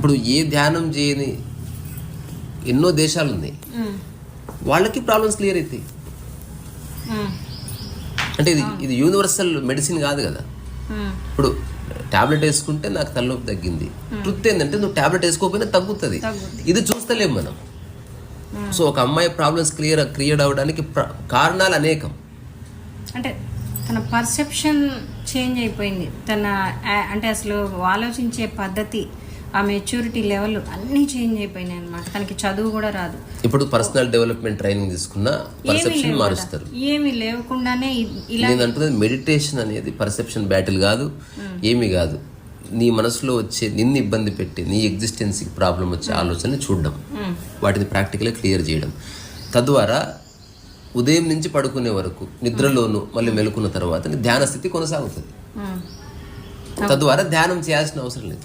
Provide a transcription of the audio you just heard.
ఇప్పుడు ఏ ధ్యానం చేయని ఎన్నో దేశాలు ఉన్నాయి, వాళ్ళకి ప్రాబ్లమ్స్ క్లియర్ అవుతాయి. అంటే ఇది యూనివర్సల్ మెడిసిన్ కాదు కదా. ఇప్పుడు టాబ్లెట్ వేసుకుంటే నాకు తలనొప్పి తగ్గింది. ట్రుత్ ఏంటంటే నువ్వు టాబ్లెట్ వేసుకోకపోయినా తగ్గుతుంది. ఇది చూస్తలేం మనం. సో ఒక అమ్మాయి ప్రాబ్లమ్స్ క్రియేట్ అవ్వడానికి కారణాలు అనేకం. అంటే తన పర్సెప్షన్ చేంజ్ అయిపోయింది. తన అంటే అసలు ఆలోచించే పద్ధతి, ఆ మెచ్యూరిటీ లెవెల్ అన్నీ చేంజ్ అయిపోయినాయి అనమాట. తనకి చదువు కూడా రాదు. ఇప్పుడు పర్సనల్ డెవలప్మెంట్ ట్రైనింగ్ తీసుకున్న పర్సెప్షన్ మారుస్తారు. ఏమీ లేకుండానే ఇలా నేను అంటున్నది మెడిటేషన్ అనేది పర్సెప్షన్ బ్యాటిల్ కాదు, ఏమీ కాదు. నీ మనసులో వచ్చే నిన్ను ఇబ్బంది పెట్టి నీ ఎగ్జిస్టెన్సీకి ప్రాబ్లం వచ్చే ఆలోచనని చూడడం, వాటిని ప్రాక్టికల్గా క్లియర్ చేయడం. తద్వారా ఉదయం నుంచి పడుకునే వరకు నిద్రలోను మళ్ళీ మెలుకున్న తర్వాత ధ్యాన స్థితి కొనసాగుతుంది. తద్వారా ధ్యానం చేయాల్సిన అవసరం లేదు.